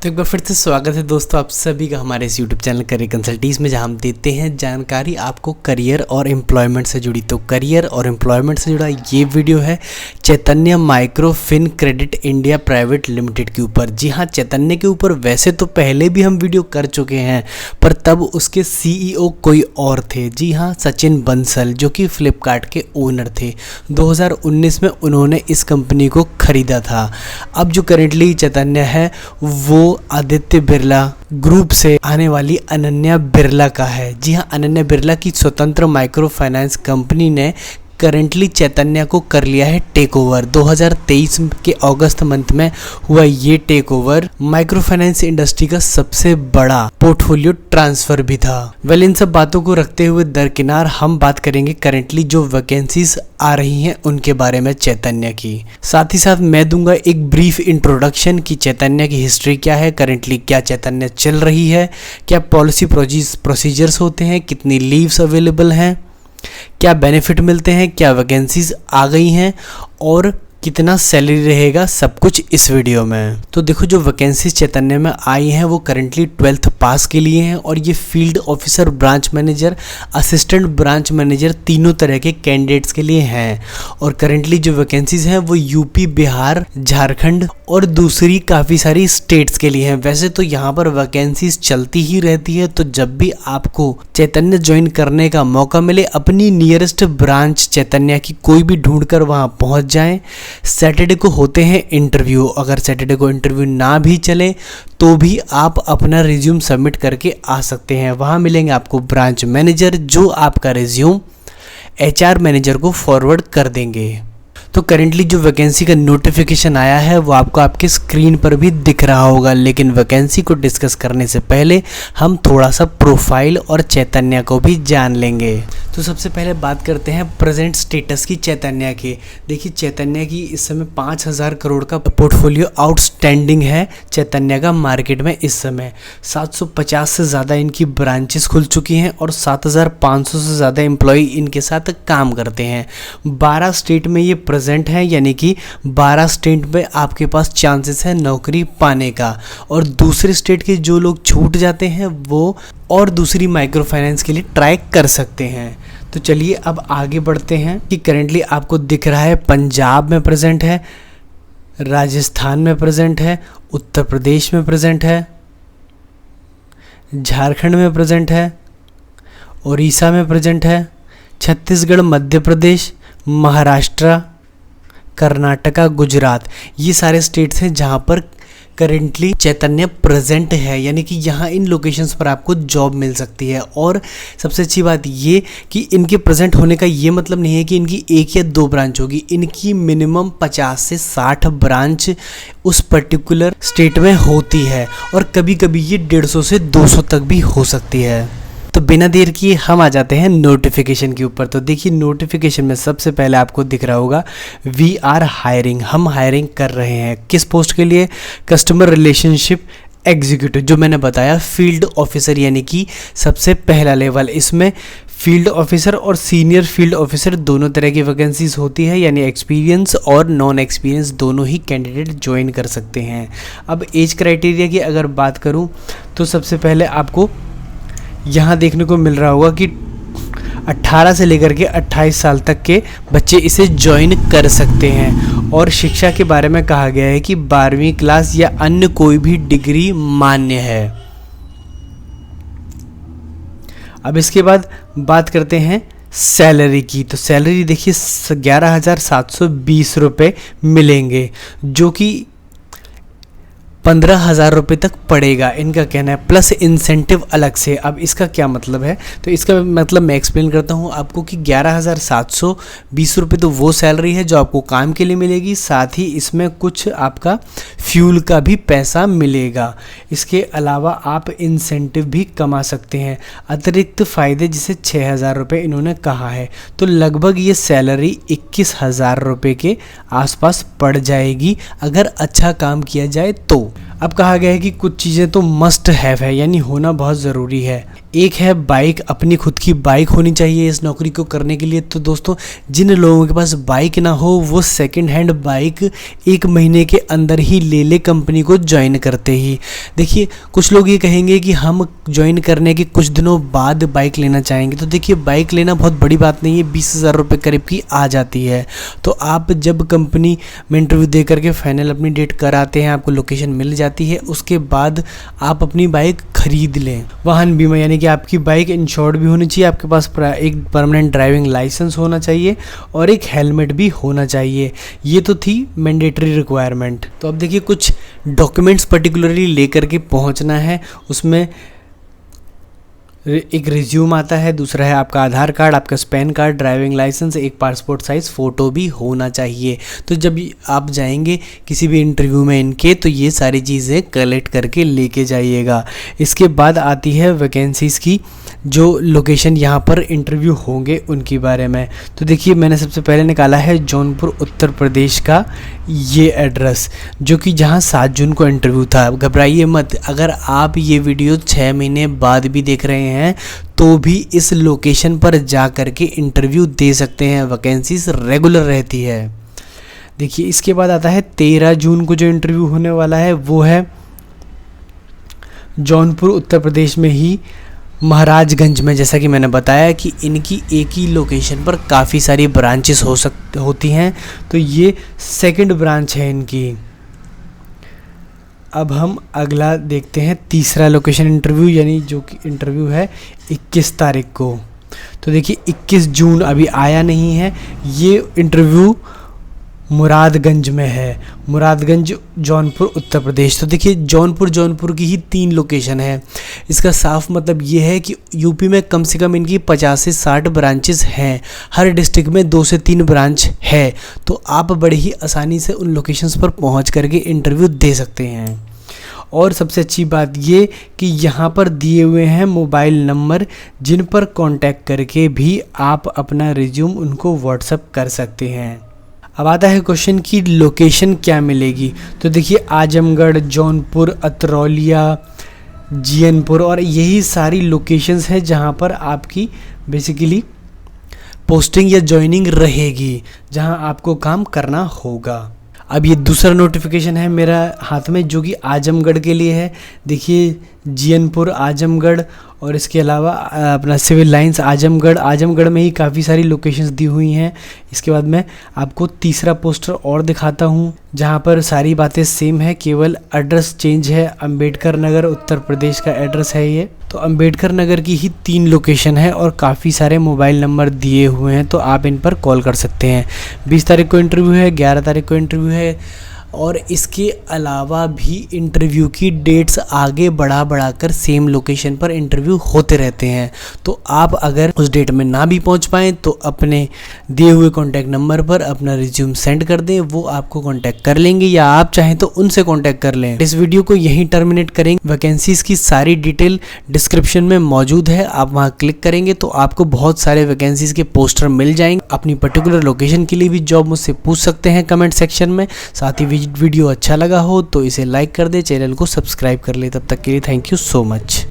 तो एक बार फिर से स्वागत है दोस्तों आप सभी का हमारे इस YouTube चैनल करियर कंसल्टीज में, जहां हम देते हैं जानकारी आपको करियर और एम्प्लॉयमेंट से जुड़ी। तो करियर और एम्प्लॉयमेंट से जुड़ा ये वीडियो है Chaitanya micro fin credit India private limited के ऊपर। जी हाँ, चैतन्य के ऊपर वैसे तो पहले भी हम वीडियो कर चुके हैं, पर तब उसके CEO कोई और थे। जी हाँ, सचिन बंसल, जो कि फ्लिपकार्ट के ओनर थे। 2019 में उन्होंने इस कंपनी को खरीदा था। अब जो करेंटली चैतन्य है वो आदित्य बिरला ग्रुप से आने वाली अनन्या बिरला का है। जी हाँ, अनन्या बिरला की स्वतंत्र माइक्रो फाइनेंस कंपनी ने करेंटली चैतन्य को कर लिया है टेक ओवर। 2023 के अगस्त मंथ में हुआ ये take over. Micro finance industry का सबसे बड़ा पोर्टफोलियो ट्रांसफर भी था। इन सब बातों को रखते हुए दरकिनार हम बात करेंगे करेंटली जो वैकेंसीज आ रही हैं उनके बारे में चैतन्य की। साथ ही साथ मैं दूंगा एक ब्रीफ इंट्रोडक्शन कि चैतन्य की हिस्ट्री क्या है, करेंटली क्या चैतन्य चल रही है, क्या पॉलिसी प्रोसीजर्स होते हैं, कितनी लीव्स अवेलेबल हैं, क्या बेनिफिट मिलते हैं, क्या वैकेंसीज आ गई हैं और कितना सैलरी रहेगा, सब कुछ इस वीडियो में। तो देखो, जो वैकेंसीज चैतन्य में आई हैं वो करंटली 12th पास के लिए हैं और ये field officer, branch manager, assistant branch manager तीनों तरह के कैंडिडेट्स के लिए हैं। और करंटली जो वैकेंसीज हैं वो यूपी, बिहार, झारखंड और दूसरी काफ़ी सारी स्टेट्स के लिए हैं। वैसे तो यहाँ पर वैकेंसीज चलती ही रहती है, तो जब भी आपको चैतन्य ज्वाइन करने का मौका मिले अपनी नियरेस्ट ब्रांच चैतन्य की कोई भी ढूंढ कर वहाँ पहुँच जाएं। सैटरडे को होते हैं इंटरव्यू। अगर सैटरडे को इंटरव्यू ना भी चले तो भी आप अपना रिज्यूम सबमिट करके आ सकते हैं। वहाँ मिलेंगे आपको ब्रांच मैनेजर, जो आपका रिज्यूम HR मैनेजर को फॉरवर्ड कर देंगे। तो करेंटली जो वैकेंसी का नोटिफिकेशन आया है वो आपको आपके स्क्रीन पर भी दिख रहा होगा। लेकिन वैकेंसी को डिस्कस करने से पहले हम थोड़ा सा प्रोफाइल और चैतन्य को भी जान लेंगे। तो सबसे पहले बात करते हैं प्रेजेंट स्टेटस की चैतन्य की। देखिए, चैतन्य की इस समय 5000 करोड़ का पोर्टफोलियो आउटस्टैंडिंग है चैतन्य का मार्केट में इस समय। 750 से ज़्यादा इनकी ब्रांचेस खुल चुकी हैं और 7500 से ज़्यादा एम्प्लॉय इनके साथ काम करते हैं। 12 स्टेट में ये प्रेजेंट है, यानी कि 12 स्टेट में आपके पास चांसेस है नौकरी पाने का। और दूसरे स्टेट के जो लोग छूट जाते हैं वो और दूसरी माइक्रो फाइनेंस के लिए ट्राई कर सकते हैं। तो चलिए अब आगे बढ़ते हैं कि करेंटली आपको दिख रहा है पंजाब में प्रेजेंट है, राजस्थान में प्रेजेंट है, उत्तर प्रदेश में प्रेजेंट है, झारखंड में प्रेजेंट है, उड़ीसा में प्रेजेंट है, छत्तीसगढ़, मध्य प्रदेश, महाराष्ट्र, कर्नाटका, गुजरात, ये सारे स्टेट्स हैं जहाँ पर करेंटली चैतन्य प्रेजेंट है। यानी कि यहाँ इन लोकेशंस पर आपको जॉब मिल सकती है। और सबसे अच्छी बात ये कि इनके प्रेजेंट होने का ये मतलब नहीं है कि इनकी 1 या 2 ब्रांच होगी। इनकी मिनिमम 50 से 60 ब्रांच उस पर्टिकुलर स्टेट में होती है और कभी कभी ये 150 से 200 तक भी हो सकती है। तो बिना देर किए हम आ जाते हैं नोटिफिकेशन के ऊपर। तो देखिए, नोटिफिकेशन में सबसे पहले आपको दिख रहा होगा वी आर हायरिंग, हम हायरिंग कर रहे हैं। किस पोस्ट के लिए? कस्टमर रिलेशनशिप एग्जीक्यूटिव, जो मैंने बताया फील्ड ऑफिसर, यानी कि सबसे पहला लेवल। इसमें फील्ड ऑफिसर और सीनियर फील्ड ऑफिसर दोनों तरह की वैकेंसीज होती है, यानी एक्सपीरियंस और नॉन एक्सपीरियंस दोनों ही कैंडिडेट ज्वाइन कर सकते हैं। अब एज क्राइटेरिया की अगर बात करूं तो सबसे पहले आपको यहाँ देखने को मिल रहा होगा कि 18 से लेकर के 28 साल तक के बच्चे इसे ज्वाइन कर सकते हैं। और शिक्षा के बारे में कहा गया है कि 12वीं क्लास या अन्य कोई भी डिग्री मान्य है। अब इसके बाद बात करते हैं सैलरी की। तो सैलरी देखिए 11,720 रुपये मिलेंगे, जो कि 15,000 रुपये तक पड़ेगा, इनका कहना है, प्लस इंसेंटिव अलग से। अब इसका क्या मतलब है? तो इसका मतलब मैं एक्सप्लेन करता हूँ आपको कि 11,720 रुपये तो वो सैलरी है जो आपको काम के लिए मिलेगी, साथ ही इसमें कुछ आपका फ्यूल का भी पैसा मिलेगा। इसके अलावा आप इंसेंटिव भी कमा सकते हैं, अतिरिक्त फ़ायदे, जिसे 6,000 रुपये इन्होंने कहा है। तो लगभग ये सैलरी 21,000 रुपये के आसपास पड़ जाएगी अगर अच्छा काम किया जाए तो। अब कहा गया है कि कुछ चीज़ें तो मस्ट हैव है, यानी होना बहुत ज़रूरी है। एक है बाइक, अपनी खुद की बाइक होनी चाहिए इस नौकरी को करने के लिए। तो दोस्तों, जिन लोगों के पास बाइक ना हो वो सेकंड हैंड बाइक 1 महीने के अंदर ही ले ले कंपनी को ज्वाइन करते ही। देखिए, कुछ लोग ये कहेंगे कि हम ज्वाइन करने के कुछ दिनों बाद बाइक लेना चाहेंगे। तो देखिए, बाइक लेना बहुत बड़ी बात नहीं है, 20,000 रुपये करीब की आ जाती है। तो आप जब कंपनी में इंटरव्यू दे करके फाइनल अपनी डेट कराते हैं, आपको लोकेशन मिल जाती है, उसके बाद आप अपनी बाइक खरीद लें। वाहन बीमा, यानी कि आपकी बाइक इंश्योर्ड भी होनी चाहिए, आपके पास एक परमानेंट ड्राइविंग लाइसेंस होना चाहिए और एक हेलमेट भी होना चाहिए। ये तो थी मैंडेटरी रिक्वायरमेंट। तो अब देखिए, कुछ डॉक्यूमेंट्स पर्टिकुलरली लेकर के पहुंचना है। उसमें एक रिज्यूम आता है, दूसरा है आपका आधार कार्ड, आपका पैन कार्ड, ड्राइविंग लाइसेंस, एक पासपोर्ट साइज़ फ़ोटो भी होना चाहिए। तो जब आप जाएंगे किसी भी इंटरव्यू में इनके, तो ये सारी चीज़ें कलेक्ट करके लेके जाइएगा। इसके बाद आती है वैकेंसीज़ की, जो लोकेशन यहाँ पर इंटरव्यू होंगे उनके बारे में। तो देखिए, मैंने सबसे पहले निकाला है जौनपुर उत्तर प्रदेश का ये एड्रेस, जो कि जहाँ 7 जून को इंटरव्यू था। घबराइए मत, अगर आप ये वीडियो 6 महीने बाद भी देख रहे हैं तो भी इस लोकेशन पर जा कर के इंटरव्यू दे सकते हैं, वैकेंसीज रेगुलर रहती है। देखिए, इसके बाद आता है 13 जून को जो इंटरव्यू होने वाला है, वो है जौनपुर उत्तर प्रदेश में ही महाराजगंज में। जैसा कि मैंने बताया कि इनकी एक ही लोकेशन पर काफ़ी सारी ब्रांचेस होती हैं, तो ये सेकंड ब्रांच है इनकी। अब हम अगला देखते हैं, तीसरा लोकेशन इंटरव्यू, यानी जो कि इंटरव्यू है 21 तारीख को। तो देखिए, 21 जून अभी आया नहीं है। ये इंटरव्यू मुरादगंज में है, मुरादगंज जौनपुर उत्तर प्रदेश। तो देखिए, जौनपुर की ही 3 लोकेशन है। इसका साफ मतलब ये है कि यूपी में कम से कम इनकी 50 से 60 ब्रांचेस हैं, हर डिस्ट्रिक्ट में 2 से 3 ब्रांच है। तो आप बड़े ही आसानी से उन लोकेशंस पर पहुंच करके इंटरव्यू दे सकते हैं। और सबसे अच्छी बात ये कि यहाँ पर दिए हुए हैं मोबाइल नंबर, जिन पर कांटेक्ट करके भी आप अपना रिज्यूम उनको व्हाट्सएप कर सकते हैं। अब आता है क्वेश्चन की लोकेशन क्या मिलेगी। तो देखिए, आजमगढ़, जौनपुर, अतरौलिया, जीएनपुर और यही सारी लोकेशंस हैं जहाँ पर आपकी बेसिकली पोस्टिंग या ज्वाइनिंग रहेगी, जहाँ आपको काम करना होगा। अब ये दूसरा नोटिफिकेशन है मेरा हाथ में, जो कि आजमगढ़ के लिए है। देखिए, जीएनपुर, आजमगढ़ और इसके अलावा अपना सिविल लाइंस आजमगढ़ में ही काफ़ी सारी लोकेशंस दी हुई हैं। इसके बाद मैं आपको तीसरा पोस्टर और दिखाता हूँ, जहाँ पर सारी बातें सेम है, केवल एड्रेस चेंज है। अंबेडकर नगर उत्तर प्रदेश का एड्रेस है ये। तो अंबेडकर नगर की ही 3 लोकेशन है और काफ़ी सारे मोबाइल नंबर दिए हुए हैं, तो आप इन पर कॉल कर सकते हैं। 20 तारीख को इंटरव्यू है, 11 तारीख को इंटरव्यू है, और इसके अलावा भी इंटरव्यू की डेट्स आगे बढ़ाकर सेम लोकेशन पर इंटरव्यू होते रहते हैं। तो आप अगर उस डेट में ना भी पहुंच पाएँ तो अपने दिए हुए कॉन्टैक्ट नंबर पर अपना रिज्यूम सेंड कर दें, वो आपको कॉन्टैक्ट कर लेंगे, या आप चाहें तो उनसे कॉन्टैक्ट कर लें। इस वीडियो को यहीं टर्मिनेट करेंगे। वैकेंसीज़ की सारी डिटेल डिस्क्रिप्शन में मौजूद है, आप वहाँ क्लिक करेंगे तो आपको बहुत सारे वैकेंसीज़ के पोस्टर मिल जाएंगे। अपनी पर्टिकुलर लोकेशन के लिए भी जॉब मुझसे पूछ सकते हैं कमेंट सेक्शन में। साथ ही वीडियो अच्छा लगा हो तो इसे लाइक कर दे, चैनल को सब्सक्राइब कर ले। तब तक के लिए थैंक यू सो मच।